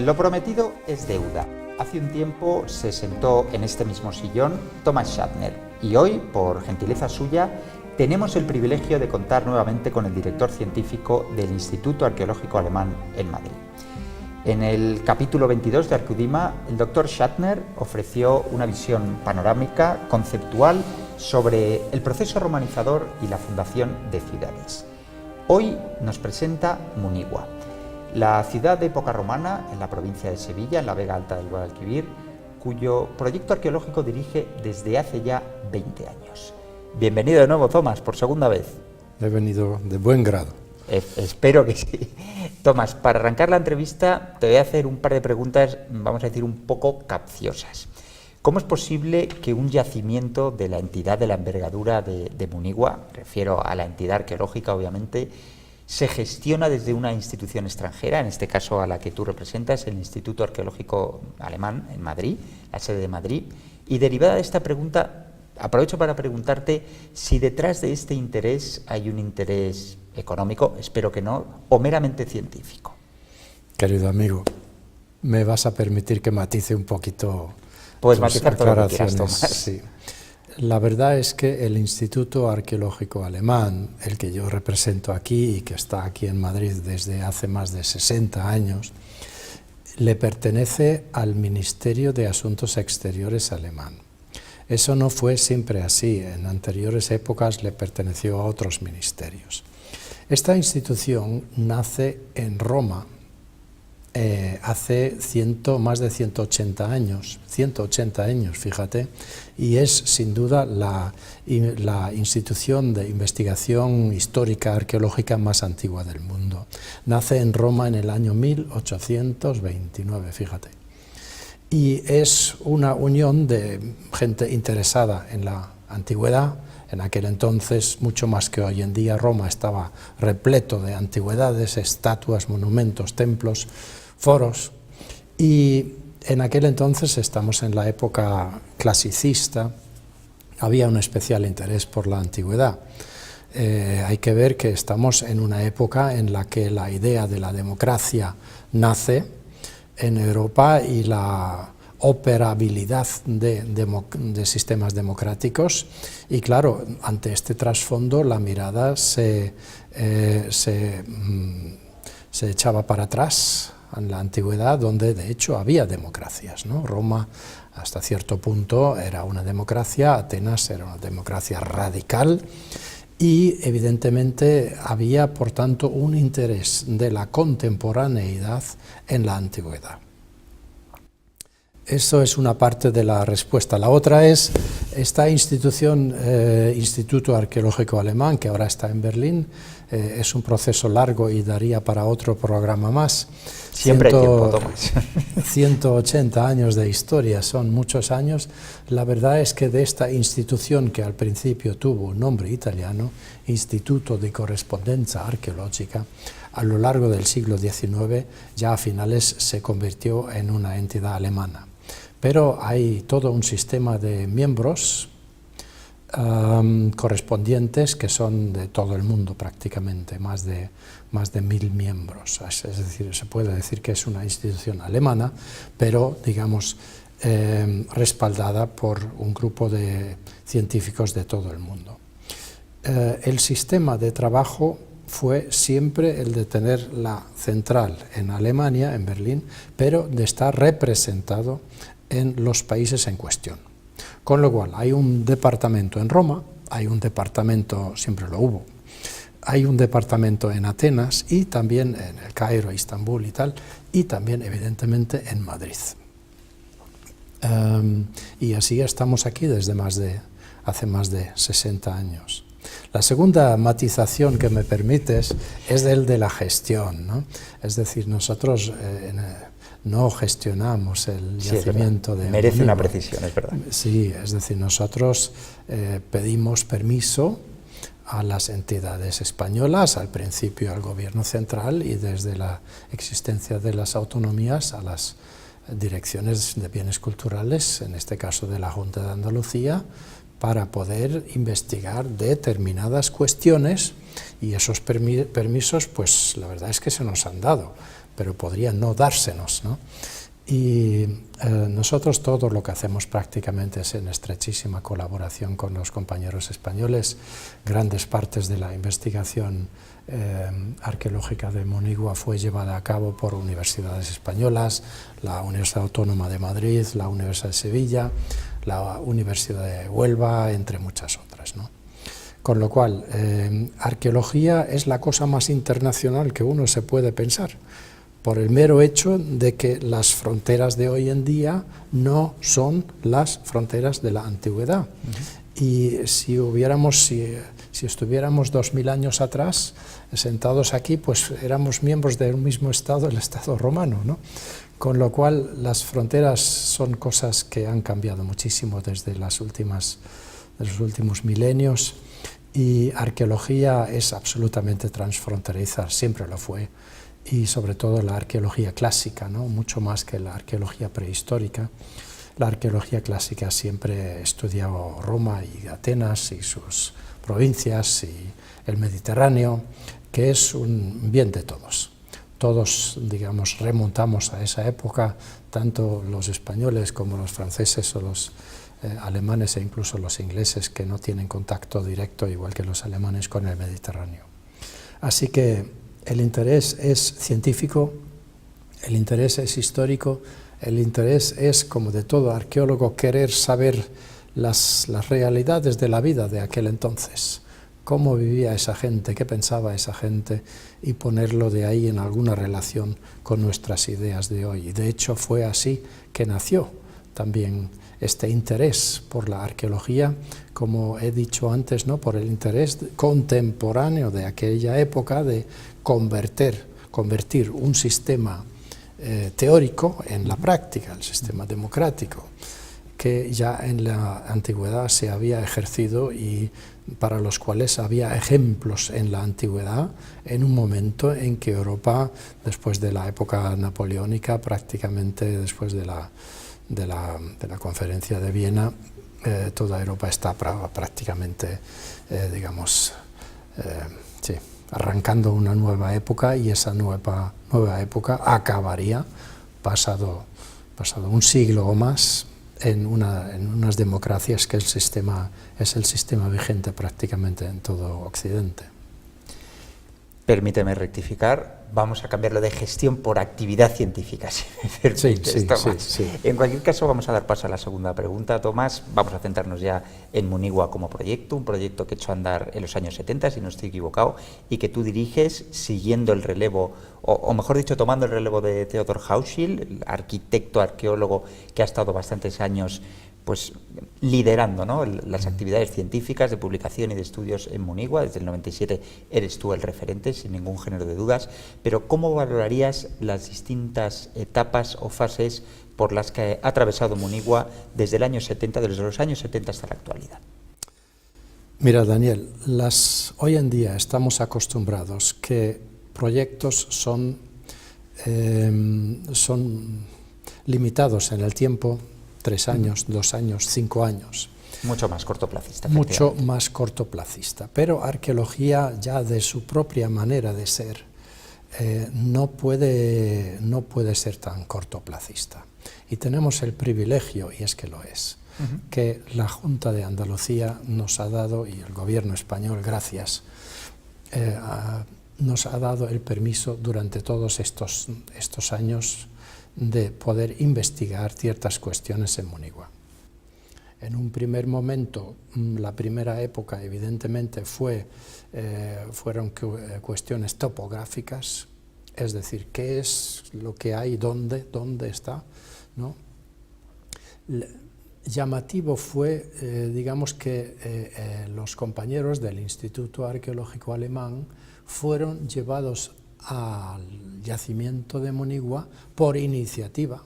Lo prometido es deuda. Hace un tiempo se sentó en este mismo sillón Thomas Schattner y hoy, por gentileza suya, tenemos el privilegio de contar nuevamente con el director científico del Instituto Arqueológico Alemán en Madrid. En el capítulo 22 de Arcudima, el doctor Schattner ofreció una visión panorámica, conceptual, sobre el proceso romanizador y la fundación de ciudades. Hoy nos presenta Munigua, la ciudad de época romana en la provincia de Sevilla, en la Vega Alta del Guadalquivir, cuyo proyecto arqueológico dirige desde hace ya 20 años. Bienvenido de nuevo, Tomás, por segunda vez. He venido de buen grado. Espero que sí. Tomás, para arrancar la entrevista te voy a hacer un par de preguntas, vamos a decir, un poco capciosas. ¿Cómo es posible que un yacimiento de la entidad de la envergadura de Munigua, refiero a la entidad arqueológica obviamente, se gestiona desde una institución extranjera, en este caso a la que tú representas, el Instituto Arqueológico Alemán en Madrid, la sede de Madrid? Y derivada de esta pregunta, aprovecho para preguntarte si detrás de este interés hay un interés económico, espero que no, o meramente científico. Querido amigo, me vas a permitir que matice un poquito. Puedes matizar todo lo que quieras, Tomás. Sí. La verdad es que el Instituto Arqueológico Alemán, el que yo represento aquí y que está aquí en Madrid desde hace más de 60 años, le pertenece al Ministerio de Asuntos Exteriores alemán. Eso no fue siempre así, en anteriores épocas le perteneció a otros ministerios. Esta institución nace en Roma hace más de 180 años, fíjate, y es sin duda la institución de investigación histórica arqueológica más antigua del mundo. Nace en Roma en el año 1829, fíjate. Y es una unión de gente interesada en la antigüedad. En aquel entonces, mucho más que hoy en día, Roma estaba repleto de antigüedades, estatuas, monumentos, templos, foros, y en aquel entonces, estamos en la época clasicista, había un especial interés por la antigüedad. Hay que ver que estamos en una época en la que la idea de la democracia nace en Europa y la operabilidad de sistemas democráticos, y claro, ante este trasfondo la mirada se echaba para atrás en la antigüedad, donde de hecho había democracias, ¿no? Roma hasta cierto punto era una democracia, Atenas era una democracia radical, y evidentemente había por tanto un interés de la contemporaneidad en la antigüedad. Eso es una parte de la respuesta. La otra es esta institución, Instituto Arqueológico Alemán, que ahora está en Berlín. Es un proceso largo y daría para otro programa más. Siempre hay tiempo, Tomás. 180 años de historia, son muchos años. La verdad es que de esta institución, que al principio tuvo un nombre italiano, Instituto di Corrispondenza Archeologica, a lo largo del siglo XIX, ya a finales se convirtió en una entidad alemana. Pero hay todo un sistema de miembros correspondientes que son de todo el mundo prácticamente, más de 1000 miembros. Es decir, se puede decir que es una institución alemana, pero digamos respaldada por un grupo de científicos de todo el mundo. El sistema de trabajo fue siempre el de tener la central en Alemania, en Berlín, pero de estar representado en los países en cuestión. Con lo cual, hay un departamento en Roma, hay un departamento, siempre lo hubo, hay un departamento en Atenas y también en el Cairo, Istambul y tal, y también evidentemente en Madrid. Y así estamos aquí desde hace más de 60 años. La segunda matización que me permites es el de la gestión, ¿no? Es decir, nosotros no gestionamos el yacimiento de merece Munigua. una precisión, es verdad. Sí, es decir, nosotros pedimos permiso a las entidades españolas, al principio al gobierno central y desde la existencia de las autonomías a las direcciones de bienes culturales, en este caso de la Junta de Andalucía, para poder investigar determinadas cuestiones, y esos permisos, pues la verdad es que se nos han dado. pero podría no dársenos, ¿no? Y nosotros todo lo que hacemos prácticamente es en estrechísima colaboración con los compañeros españoles. Grandes partes de la investigación arqueológica de Monigua fue llevada a cabo por universidades españolas, la Universidad Autónoma de Madrid, la Universidad de Sevilla, la Universidad de Huelva, entre muchas otras, ¿no? Con lo cual, arqueología es la cosa más internacional que uno se puede pensar, por el mero hecho de que las fronteras de hoy en día no son las fronteras de la antigüedad. Y si estuviéramos 2000 años atrás, sentados aquí, pues éramos miembros del mismo Estado, el Estado romano, ¿no? Con lo cual, las fronteras son cosas que han cambiado muchísimo desde los últimos milenios, y arqueología es absolutamente transfronteriza, siempre lo fue. Y sobre todo la arqueología clásica, ¿no? Mucho más que la arqueología prehistórica. La arqueología clásica siempre ha estudiado Roma y Atenas y sus provincias y el Mediterráneo, que es un bien de todos. Todos, digamos, remontamos a esa época, tanto los españoles como los franceses o los alemanes e incluso los ingleses, que no tienen contacto directo, igual que los alemanes, con el Mediterráneo. Así que el interés es científico, el interés es histórico, el interés es, como de todo arqueólogo, querer saber las realidades de la vida de aquel entonces, cómo vivía esa gente, qué pensaba esa gente, y ponerlo de ahí en alguna relación con nuestras ideas de hoy. Y de hecho fue así que nació también este interés por la arqueología, como he dicho antes, ¿no? Por el interés contemporáneo de aquella época de convertir un sistema teórico en la práctica, el sistema democrático, que ya en la antigüedad se había ejercido y para los cuales había ejemplos en la antigüedad, en un momento en que Europa, después de la época napoleónica, prácticamente después de la conferencia de Viena, toda Europa está prácticamente, arrancando una nueva época, y esa nueva época acabaría, pasado un siglo o más, en unas democracias que es el sistema vigente prácticamente en todo Occidente. Permíteme rectificar, vamos a cambiarlo de gestión por actividad científica, si me permites, Tomás. Sí. En cualquier caso, vamos a dar paso a la segunda pregunta, Tomás. Vamos a centrarnos ya en Monigua como proyecto, un proyecto que echó a andar en los años 70, si no estoy equivocado, y que tú diriges siguiendo el relevo, o mejor dicho, tomando el relevo de Theodor Hauschil, el arquitecto, arqueólogo que ha estado bastantes años pues liderando, ¿no?, las actividades científicas de publicación y de estudios en Monigua. Desde el 97 eres tú el referente, sin ningún género de dudas, pero ¿cómo valorarías las distintas etapas o fases por las que ha atravesado Monigua desde los años 70 hasta la actualidad? Mira, Daniel, hoy en día estamos acostumbrados que proyectos son limitados en el tiempo, 3 años, 2 años, 5 años. Mucho más cortoplacista. Mucho más cortoplacista, pero arqueología ya de su propia manera de ser no puede ser tan cortoplacista. Y tenemos el privilegio, y es que lo es, que la Junta de Andalucía nos ha dado, y el gobierno español, gracias, nos ha dado el permiso durante todos estos años de poder investigar ciertas cuestiones en Monigua. En un primer momento, la primera época evidentemente fueron cuestiones topográficas, es decir, qué es lo que hay, dónde está, ¿no? Llamativo fue, digamos que los compañeros del Instituto Arqueológico Alemán fueron llevados al yacimiento de Monigua por iniciativa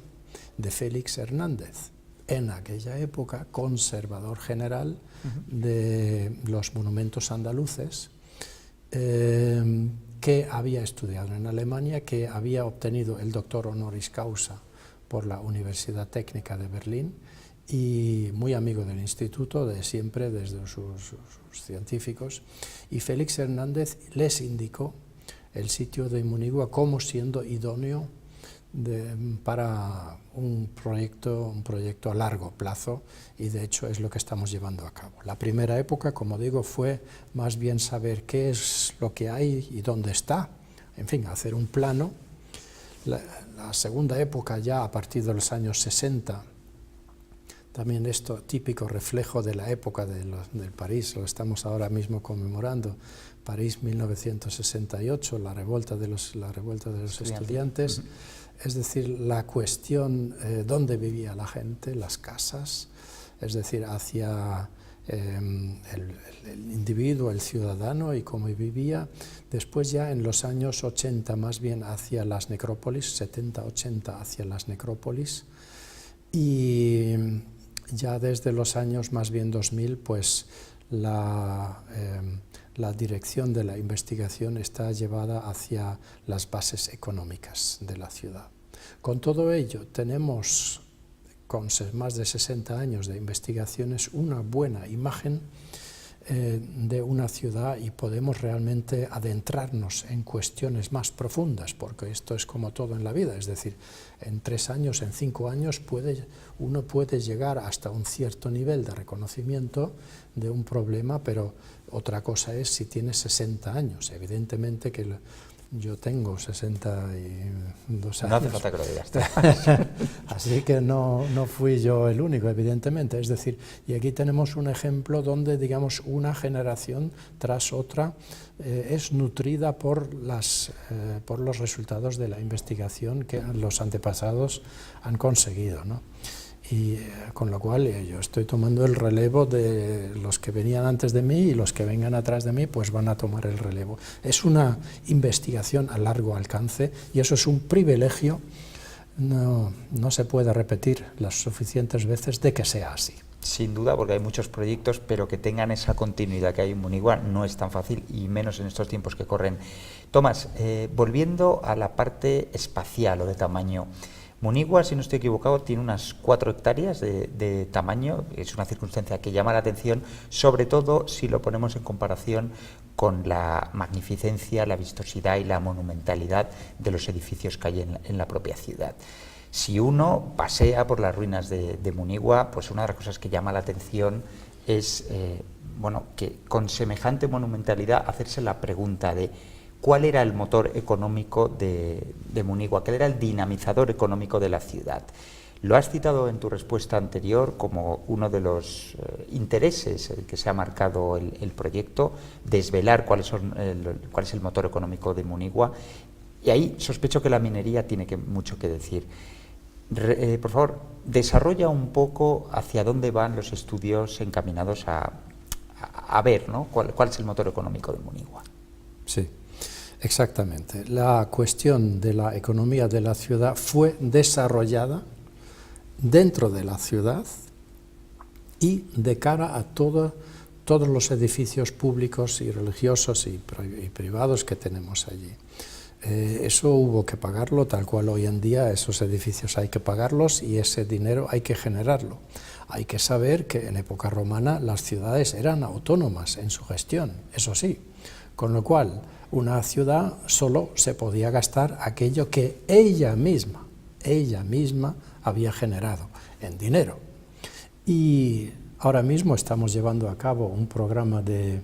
de Félix Hernández, en aquella época conservador general de los monumentos andaluces, que había estudiado en Alemania, que había obtenido el doctor honoris causa por la Universidad Técnica de Berlín, y muy amigo del instituto de siempre, desde sus científicos, y Félix Hernández les indicó el sitio de Munigua como siendo idóneo para un proyecto a largo plazo, y de hecho es lo que estamos llevando a cabo. La primera época, como digo, fue más bien saber qué es lo que hay y dónde está, en fin, hacer un plano. La segunda época, ya a partir de los años 60, también esto típico reflejo de la época del París, lo estamos ahora mismo conmemorando, París 1968, la revuelta de los estudiantes. Es decir, la cuestión dónde vivía la gente, las casas, es decir, hacia el individuo, el ciudadano y cómo vivía. Después ya en los años 80 más bien hacia las necrópolis, 70-80 hacia las necrópolis, y ya desde los años más bien 2000 pues la dirección de la investigación está llevada hacia las bases económicas de la ciudad. Con todo ello tenemos, con más de 60 años de investigaciones, una buena imagen de una ciudad, y podemos realmente adentrarnos en cuestiones más profundas, porque esto es como todo en la vida, es decir, en 3 años, en 5 años uno puede llegar hasta un cierto nivel de reconocimiento de un problema, pero otra cosa es si tiene 60 años, evidentemente que yo tengo 62 años. No hace falta que lo digas. Así que no fui yo el único, evidentemente. Es decir, y aquí tenemos un ejemplo donde, digamos, una generación tras otra es nutrida por los resultados de la investigación que los antepasados han conseguido, ¿no? Y con lo cual yo estoy tomando el relevo de los que venían antes de mí, y los que vengan atrás de mí pues van a tomar el relevo. Es una investigación a largo alcance y eso es un privilegio, no se puede repetir las suficientes veces de que sea así. Sin duda, porque hay muchos proyectos, pero que tengan esa continuidad que hay en Munigua no es tan fácil, y menos en estos tiempos que corren. Tomás, volviendo a la parte espacial o de tamaño, Munigua, si no estoy equivocado, tiene unas 4 hectáreas de tamaño. Es una circunstancia que llama la atención, sobre todo si lo ponemos en comparación con la magnificencia, la vistosidad y la monumentalidad de los edificios que hay en la propia ciudad. Si uno pasea por las ruinas de Munigua, pues una de las cosas que llama la atención es que con semejante monumentalidad hacerse la pregunta de ¿cuál era el motor económico de Munigua? ¿Cuál era el dinamizador económico de la ciudad? Lo has citado en tu respuesta anterior como uno de los intereses que se ha marcado el proyecto, desvelar cuál es el motor económico de Munigua, y ahí sospecho que la minería tiene mucho que decir. Por favor, desarrolla un poco hacia dónde van los estudios encaminados a ver, ¿no?, cuál es el motor económico de Munigua. Sí. Exactamente. La cuestión de la economía de la ciudad fue desarrollada dentro de la ciudad y de cara a todos los edificios públicos y religiosos y privados que tenemos allí. Eso hubo que pagarlo, tal cual hoy en día esos edificios hay que pagarlos y ese dinero hay que generarlo. Hay que saber que en época romana las ciudades eran autónomas en su gestión, eso sí, con lo cual una ciudad solo se podía gastar aquello que ella misma había generado en dinero. Y ahora mismo estamos llevando a cabo un programa de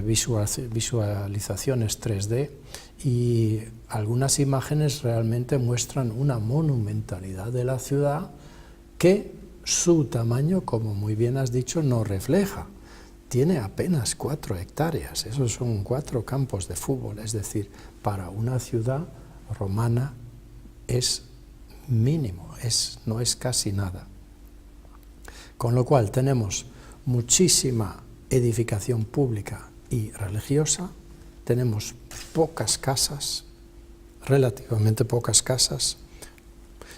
visualizaciones 3D, y algunas imágenes realmente muestran una monumentalidad de la ciudad que su tamaño, como muy bien has dicho, no refleja. Tiene apenas 4 hectáreas, esos son 4 campos de fútbol, es decir, para una ciudad romana es mínimo, no es casi nada. Con lo cual tenemos muchísima edificación pública y religiosa, tenemos pocas casas, relativamente pocas casas,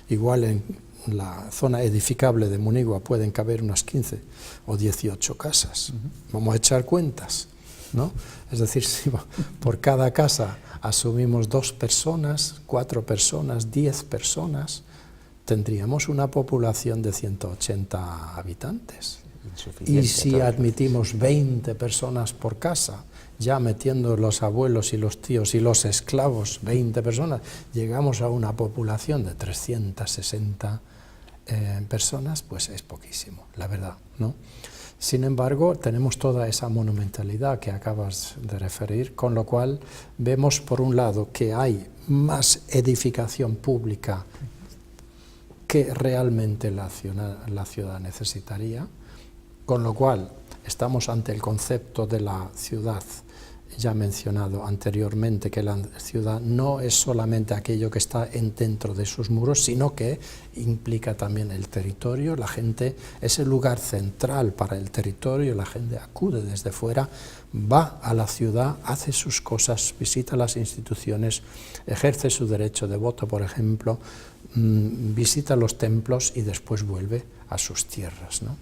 igual en la zona edificable de Munigua pueden caber unas 15 o 18 casas. Vamos a echar cuentas, ¿no? Es decir, si por cada casa asumimos 2 personas, 4 personas, 10 personas, tendríamos una población de 180 habitantes. insuficiente. Y si admitimos 20 personas por casa, ya metiendo los abuelos y los tíos y los esclavos, 20 personas, llegamos a una población de 360 personas, pues es poquísimo, la verdad, ¿no? Sin embargo, tenemos toda esa monumentalidad que acabas de referir, con lo cual vemos por un lado que hay más edificación pública que realmente la ciudad necesitaría, con lo cual estamos ante el concepto de la ciudad ya mencionado anteriormente, que la ciudad no es solamente aquello que está dentro de sus muros, sino que implica también el territorio. La gente es el lugar central para el territorio, la gente acude desde fuera, va a la ciudad, hace sus cosas, visita las instituciones, ejerce su derecho de voto, por ejemplo, visita los templos y después vuelve a sus tierras, ¿no?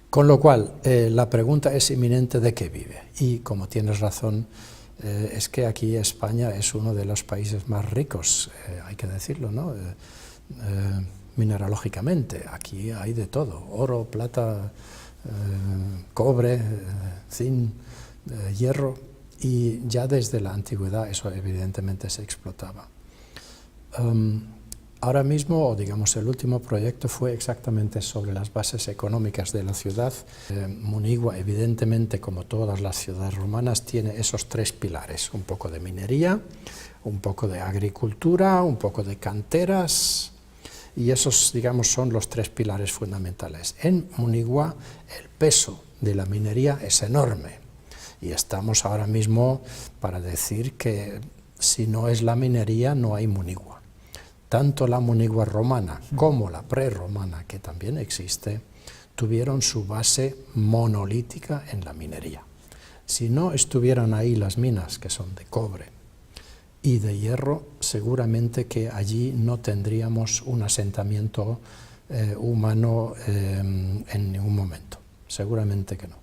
Con lo cual, la pregunta es inminente: ¿de qué vive? Y como tienes razón, es que aquí España es uno de los países más ricos, hay que decirlo, ¿no? Mineralógicamente, aquí hay de todo: oro, plata, cobre, zinc, hierro, y ya desde la antigüedad eso evidentemente se explotaba. Ahora mismo, digamos, el último proyecto fue exactamente sobre las bases económicas de la ciudad. Munigua, evidentemente, como todas las ciudades romanas, tiene esos tres pilares: un poco de minería, un poco de agricultura, un poco de canteras, y esos, digamos, son los tres pilares fundamentales. En Munigua el peso de la minería es enorme, y estamos ahora mismo para decir que si no es la minería no hay Munigua. Tanto la Munigua romana como la prerromana, que también existe, tuvieron su base monolítica en la minería. Si no estuvieran ahí las minas, que son de cobre y de hierro, seguramente que allí no tendríamos un asentamiento humano en ningún momento. Seguramente que no.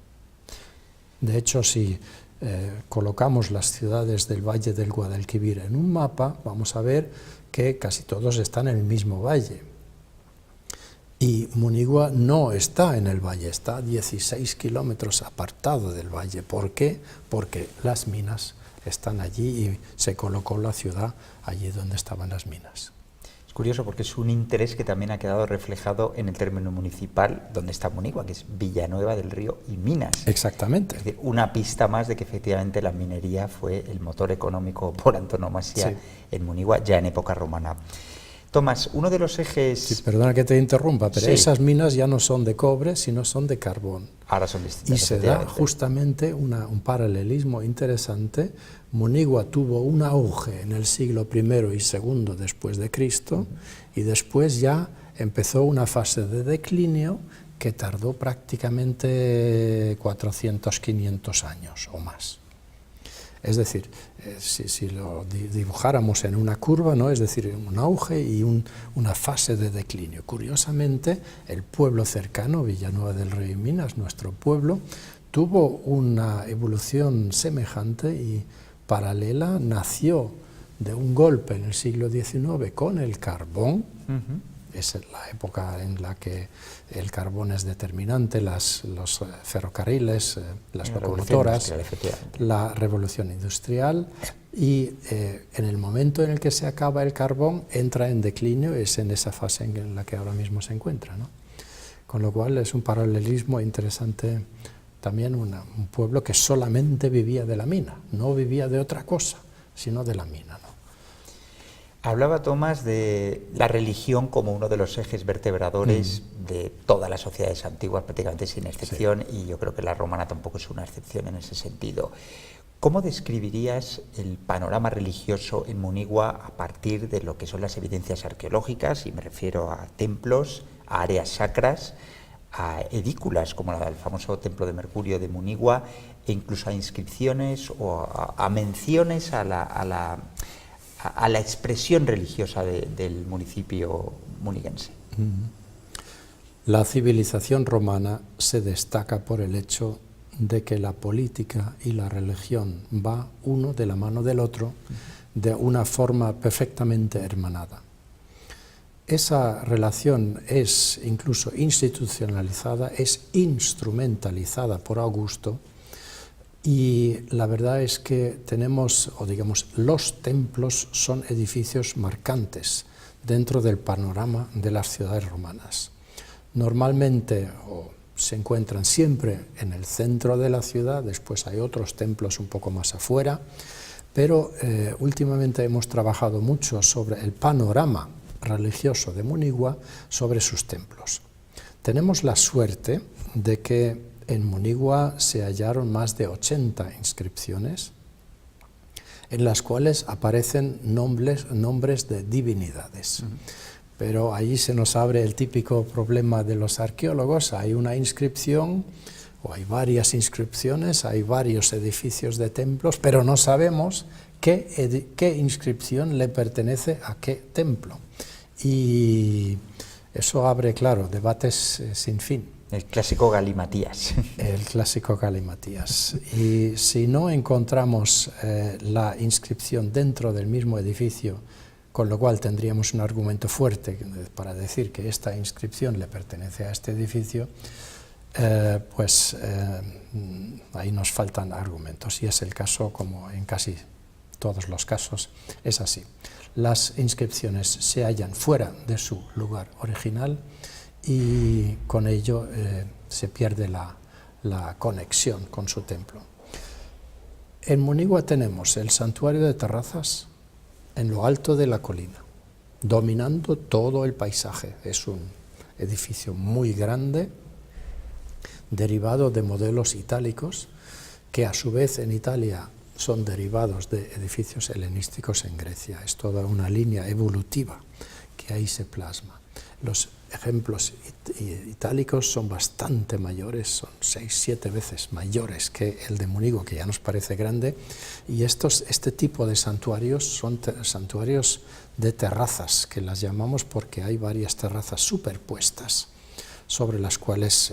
De hecho, si colocamos las ciudades del Valle del Guadalquivir en un mapa, vamos a ver que casi todos están en el mismo valle. Y Munigua no está en el valle, está a 16 kilómetros apartado del valle. ¿Por qué? Porque las minas están allí y se colocó la ciudad allí donde estaban las minas. Es curioso porque es un interés que también ha quedado reflejado en el término municipal donde está Munigua, que es Villanueva del Río y Minas. Exactamente. Es decir, una pista más de que efectivamente la minería fue el motor económico por antonomasia, sí, en Munigua, ya en época romana. Tomás, uno de los ejes... Sí, perdona que te interrumpa, pero sí, esas minas ya no son de cobre, sino son de carbón. Ahora son distintas. Y se da justamente un paralelismo interesante. Munigua tuvo un auge en el siglo I y II después de Cristo, y después ya empezó una fase de declinio que tardó prácticamente 400, 500 años o más. Es decir, si lo dibujáramos en una curva, ¿no? Es decir, un auge y una fase de declinio. Curiosamente, el pueblo cercano, Villanueva del Río y Minas, nuestro pueblo, tuvo una evolución semejante y paralela, nació de un golpe en el siglo XIX con el carbón. Es la época en la que el carbón es determinante, los ferrocarriles, las locomotoras, la revolución industrial, y en el momento en el que se acaba el carbón entra en declinio, es en esa fase en la que ahora mismo se encuentra, ¿no? Con lo cual es un paralelismo interesante también, un pueblo que solamente vivía de la mina, no vivía de otra cosa, sino de la mina, ¿no? Hablaba Tomás de la religión como uno de los ejes vertebradores de todas las sociedades antiguas, prácticamente sin excepción, sí, y yo creo que la romana tampoco es una excepción en ese sentido. ¿Cómo describirías el panorama religioso en Munigua a partir de lo que son las evidencias arqueológicas? Y me refiero a templos, a áreas sacras, a edículas como la del famoso templo de Mercurio de Munigua, e incluso a inscripciones o a menciones a la expresión religiosa del municipio muniguense. La civilización romana se destaca por el hecho de que la política y la religión va uno de la mano del otro de una forma perfectamente hermanada. Esa relación es incluso institucionalizada, es instrumentalizada por Augusto, y la verdad es que tenemos, o digamos, los templos son edificios marcantes dentro del panorama de las ciudades romanas. Normalmente se encuentran siempre en el centro de la ciudad, después hay otros templos un poco más afuera, pero últimamente hemos trabajado mucho sobre el panorama religioso de Munigua, sobre sus templos. Tenemos la suerte de que en Munigua se hallaron más de 80 inscripciones en las cuales aparecen nombres de divinidades. Pero allí se nos abre el típico problema de los arqueólogos: hay una inscripción, o hay varias inscripciones, hay varios edificios de templos, pero no sabemos qué inscripción le pertenece a qué templo. Y eso abre, claro, debates sin fin. El clásico galimatías. El clásico galimatías. Y si no encontramos la inscripción dentro del mismo edificio, con lo cual tendríamos un argumento fuerte para decir que esta inscripción le pertenece a este edificio, ahí nos faltan argumentos, y es el caso, como en casi todos los casos, es así. Las inscripciones se hallan fuera de su lugar original y con ello se pierde la conexión con su templo. En Munigua tenemos el santuario de terrazas en lo alto de la colina, dominando todo el paisaje. Es un edificio muy grande, derivado de modelos itálicos, que a su vez en Italia son derivados de edificios helenísticos en Grecia. Es toda una línea evolutiva que ahí se plasma. Los ejemplos itálicos son bastante mayores, son 6-7 veces mayores que el de Munigua, que ya nos parece grande, y este tipo de santuarios son santuarios de terrazas, que las llamamos porque hay varias terrazas superpuestas sobre las cuales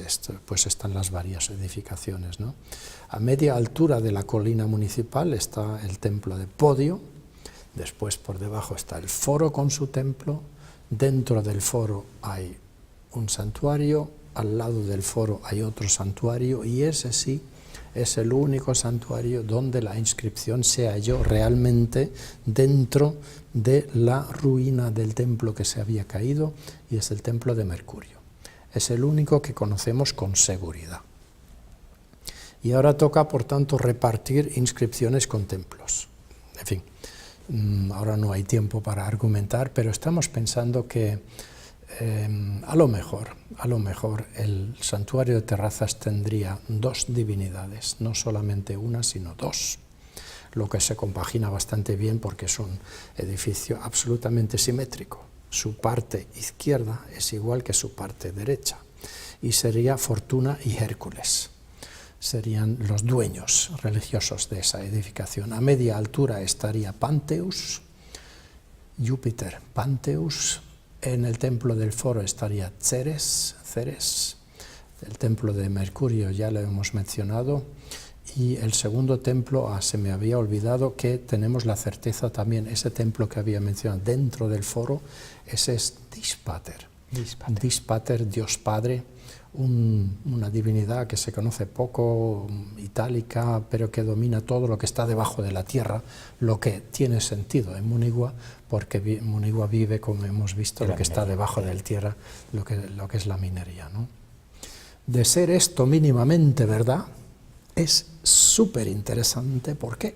están las varias edificaciones, ¿no? A media altura de la colina municipal está el templo de Podio, después por debajo está el foro con su templo. Dentro del foro hay un santuario, al lado del foro hay otro santuario, y ese sí es el único santuario donde la inscripción se halló realmente dentro de la ruina del templo que se había caído, y es el templo de Mercurio. Es el único que conocemos con seguridad. Y ahora toca, por tanto, repartir inscripciones con templos. En fin. Ahora no hay tiempo para argumentar, pero estamos pensando que a lo mejor el santuario de terrazas tendría dos divinidades, no solamente una, sino dos, lo que se compagina bastante bien porque es un edificio absolutamente simétrico. Su parte izquierda es igual que su parte derecha, y sería Fortuna y Hércules. Serían los dueños religiosos de esa edificación. A media altura estaría Panteus, Júpiter, Panteus. En el templo del foro estaría Ceres. El templo de Mercurio ya lo hemos mencionado. Y el segundo templo, se me había olvidado que tenemos la certeza también, ese templo que había mencionado dentro del foro, ese es Dispater. Dispater, Dios Padre. Una divinidad que se conoce poco, itálica, pero que domina todo lo que está debajo de la tierra, lo que tiene sentido en Munigua, porque Munigua vive, como hemos visto, lo que está debajo de la tierra, lo que es la minería, ¿no? De ser esto mínimamente verdad, es súper interesante. ¿Por qué?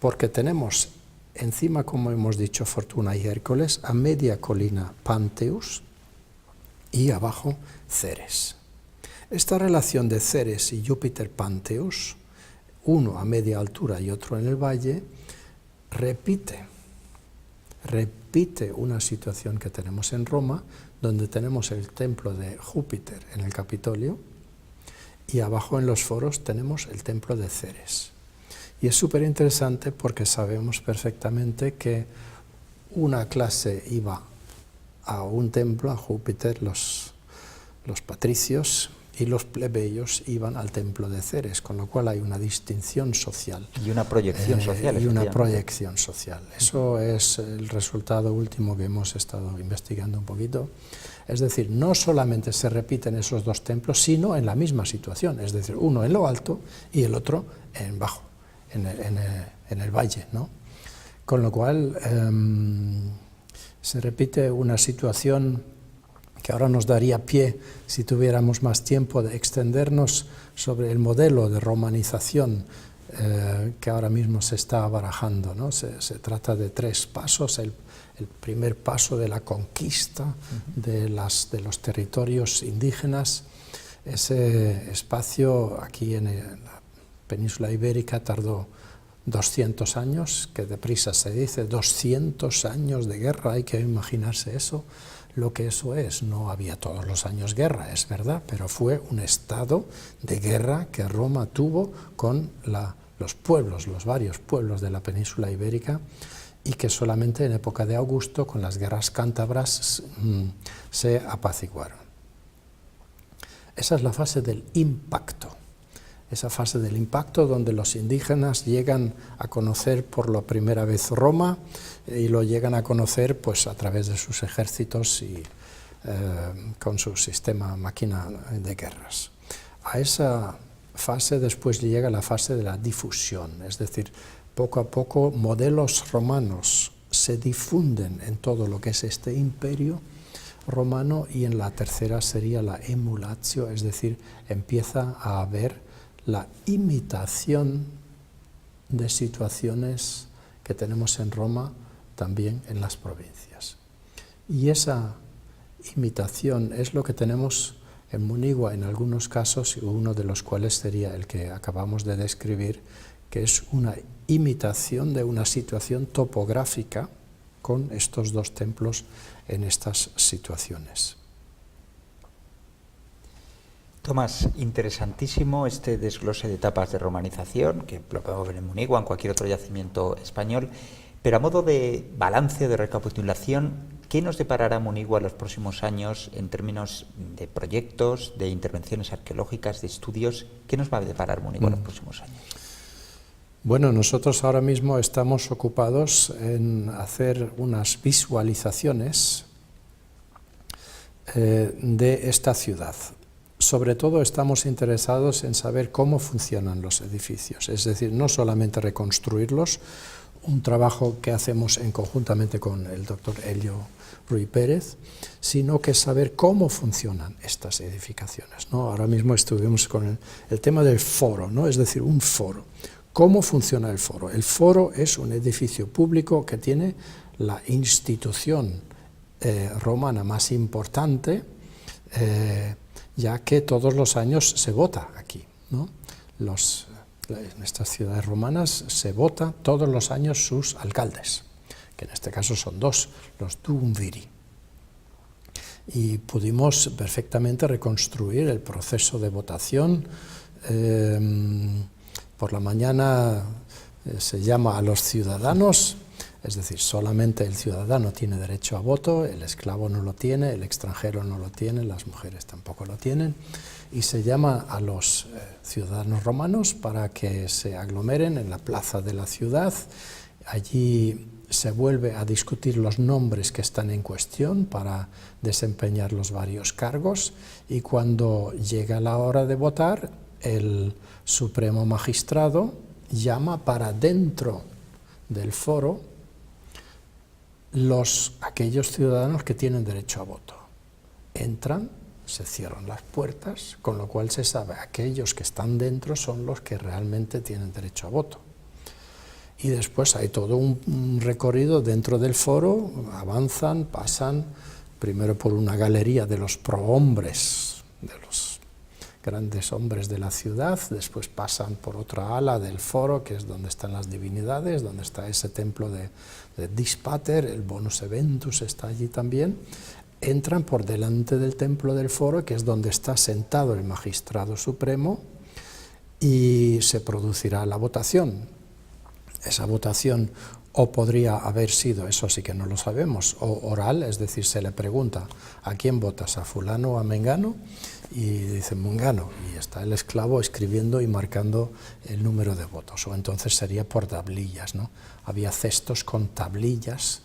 Porque tenemos encima, como hemos dicho, Fortuna y Hércules, a media colina Panteus, y abajo Ceres. Esta relación de Ceres y Júpiter-Panteus, uno a media altura y otro en el valle, repite una situación que tenemos en Roma, donde tenemos el templo de Júpiter en el Capitolio, y abajo en los foros tenemos el templo de Ceres. Y es súper interesante porque sabemos perfectamente que una clase iba a un templo, a Júpiter, los patricios, y los plebeyos iban al templo de Ceres, con lo cual hay una distinción social. Y una proyección social. Y una proyección social. Eso es el resultado último que hemos estado investigando un poquito. Es decir, no solamente se repiten esos dos templos, sino en la misma situación, es decir, uno en lo alto y el otro en bajo, en el valle, ¿no? Con lo cual se repite una situación que ahora nos daría pie, si tuviéramos más tiempo, de extendernos sobre el modelo de romanización que ahora mismo se está barajando, ¿no? Se trata de 3 pasos. El primer paso de la conquista de los territorios indígenas. Ese espacio aquí en la península ibérica tardó 200 años, que deprisa se dice, 200 años de guerra, hay que imaginarse eso, lo que eso es. No había todos los años guerra, es verdad, pero fue un estado de guerra que Roma tuvo con los pueblos, los varios pueblos de la península ibérica, y que solamente en época de Augusto, con las guerras cántabras, se apaciguaron. Esa es la fase del impacto. Esa fase del impacto donde los indígenas llegan a conocer por la primera vez Roma y lo llegan a conocer pues a través de sus ejércitos y con su sistema máquina de guerras. A esa fase después llega la fase de la difusión, es decir, poco a poco modelos romanos se difunden en todo lo que es este imperio romano, y en la tercera sería la emulatio, es decir, empieza a haber la imitación de situaciones que tenemos en Roma también en las provincias. Y esa imitación es lo que tenemos en Munigua en algunos casos, y uno de los cuales sería el que acabamos de describir, que es una imitación de una situación topográfica con estos 2 templos en estas situaciones. Tomás, interesantísimo este desglose de etapas de romanización, que lo podemos ver en Munigua, en cualquier otro yacimiento español, pero a modo de balance, de recapitulación, ¿qué nos deparará Munigua en los próximos años en términos de proyectos, de intervenciones arqueológicas, de estudios? ¿Qué nos va a deparar Munigua en los próximos años? Bueno, nosotros ahora mismo estamos ocupados en hacer unas visualizaciones de esta ciudad. Sobre todo estamos interesados en saber cómo funcionan los edificios, es decir, no solamente reconstruirlos, un trabajo que hacemos conjuntamente con el doctor Elio Ruy Pérez, sino que saber cómo funcionan estas edificaciones, ¿no? Ahora mismo estuvimos con el tema del foro, ¿no? Es decir, un foro. ¿Cómo funciona el foro? El foro es un edificio público que tiene la institución romana más importante, ya que todos los años se vota aquí, ¿no? En estas ciudades romanas se vota todos los años sus alcaldes, que en este caso son 2, los duumviri. Y pudimos perfectamente reconstruir el proceso de votación. Por la mañana se llama a los ciudadanos, es decir, solamente el ciudadano tiene derecho a voto, el esclavo no lo tiene, el extranjero no lo tiene, las mujeres tampoco lo tienen, y se llama a los ciudadanos romanos para que se aglomeren en la plaza de la ciudad. Allí se vuelve a discutir los nombres que están en cuestión para desempeñar los varios cargos, y cuando llega la hora de votar, el Supremo Magistrado llama para dentro del foro aquellos ciudadanos que tienen derecho a voto. Entran, se cierran las puertas, con lo cual se sabe aquellos que están dentro son los que realmente tienen derecho a voto. Y después hay todo un recorrido dentro del foro, avanzan, pasan primero por una galería de los prohombres, de los grandes hombres de la ciudad, después pasan por otra ala del foro, que es donde están las divinidades, donde está ese templo de Dispater, el Bonus Eventus está allí también, entran por delante del templo del foro, que es donde está sentado el magistrado supremo, y se producirá la votación. Esa votación o podría haber sido, eso sí que no lo sabemos, o oral, es decir, se le pregunta a quién votas, a fulano o a mengano, y dice Mungano, y está el esclavo escribiendo y marcando el número de votos, o entonces sería por tablillas, ¿no? Había cestos con tablillas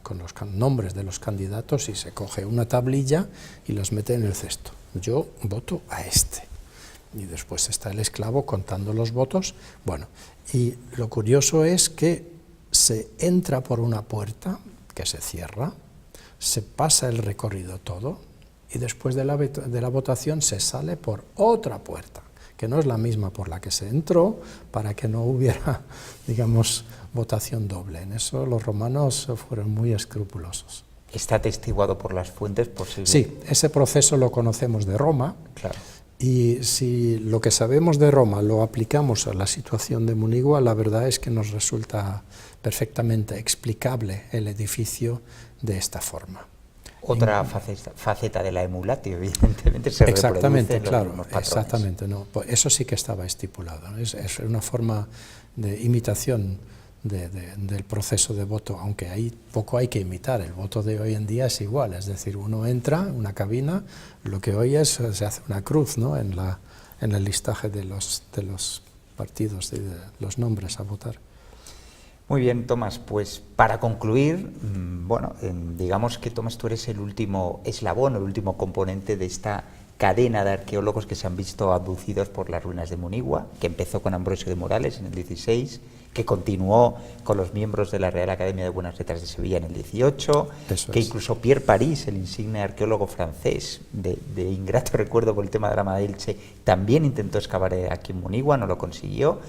con los nombres de los candidatos y se coge una tablilla y los mete en el cesto. Yo voto a este. Y después está el esclavo contando los votos. Bueno, y lo curioso es que se entra por una puerta que se cierra, se pasa el recorrido todo y después de la votación se sale por otra puerta, que no es la misma por la que se entró, para que no hubiera, digamos, votación doble. En eso los romanos fueron muy escrupulosos. ¿Está atestiguado por las fuentes posibles? Sí, ese proceso lo conocemos de Roma. Claro. Y si lo que sabemos de Roma lo aplicamos a la situación de Munigua, la verdad es que nos resulta perfectamente explicable el edificio de esta forma. Otra faceta de la emulatio, evidentemente, se exactamente, reproduce en los mismos patrones. Exactamente, no, pues eso sí que estaba estipulado, ¿no? Es una forma de imitación del proceso de voto, aunque hay poco hay que imitar. El voto de hoy en día es igual, es decir, uno entra en una cabina, lo que hoy es, se hace una cruz, ¿no?, en el listaje de los partidos y de los nombres a votar. Muy bien, Tomás, pues para concluir, bueno, digamos que, Tomás, tú eres el último eslabón, el último componente de esta cadena de arqueólogos que se han visto abducidos por las ruinas de Munigua, que empezó con Ambrosio de Morales en el 16, que continuó con los miembros de la Real Academia de Buenas Letras de Sevilla en el 18, que incluso Pierre París, el insigne arqueólogo francés, de ingrato recuerdo por el tema de la Mada Elche, también intentó excavar aquí en Munigua, no lo consiguió.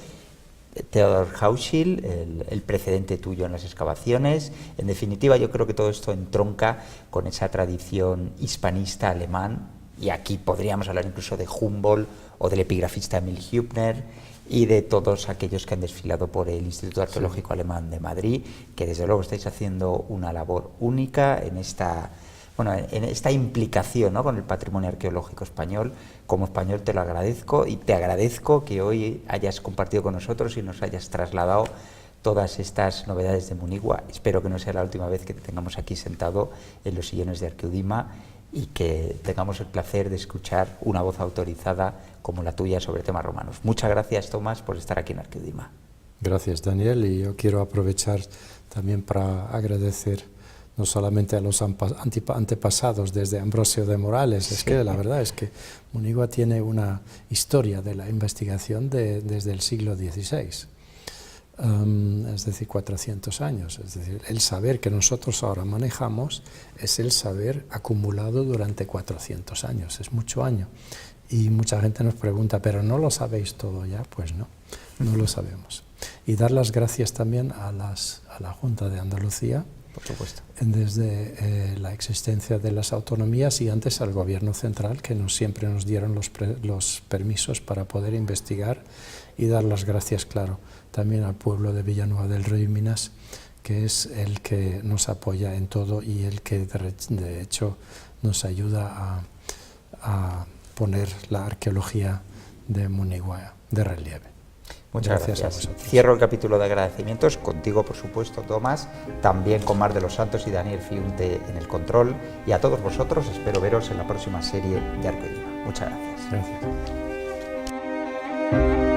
Theodor Hauschild, el precedente tuyo en las excavaciones. En definitiva, yo creo que todo esto entronca con esa tradición hispanista alemán, y aquí podríamos hablar incluso de Humboldt o del epigrafista Emil Hübner y de todos aquellos que han desfilado por el Instituto Arqueológico Alemán de Madrid, que desde luego estáis haciendo una labor única en esta implicación, ¿no?, con el patrimonio arqueológico español. Como español te lo agradezco, y te agradezco que hoy hayas compartido con nosotros y nos hayas trasladado todas estas novedades de Munigua. Espero que no sea la última vez que te tengamos aquí sentado en los sillones de Arqueudima y que tengamos el placer de escuchar una voz autorizada como la tuya sobre temas romanos. Muchas gracias, Tomás, por estar aquí en Arqueudima. Gracias, Daniel, y yo quiero aprovechar también para agradecer no solamente a los antepasados desde Ambrosio de Morales, es que la verdad es que Munigua tiene una historia de la investigación desde el siglo XVI, es decir, 400 años. Es decir, el saber que nosotros ahora manejamos es el saber acumulado durante 400 años, es mucho año. Y mucha gente nos pregunta, ¿pero no lo sabéis todo ya? Pues no, no lo sabemos. Y dar las gracias también a la Junta de Andalucía, por supuesto, desde la existencia de las autonomías, y antes al Gobierno central, que siempre nos dieron los permisos para poder investigar, y dar las gracias, claro, también al pueblo de Villanueva del Río y Minas, que es el que nos apoya en todo y el que de hecho nos ayuda a poner la arqueología de Munigua de relieve. Muchas gracias a vosotros. Cierro el capítulo de agradecimientos contigo, por supuesto, Tomás, también con Mar de los Santos y Daniel Fiunte en el control, y a todos vosotros espero veros en la próxima serie de Arqueudima. Muchas gracias. Gracias.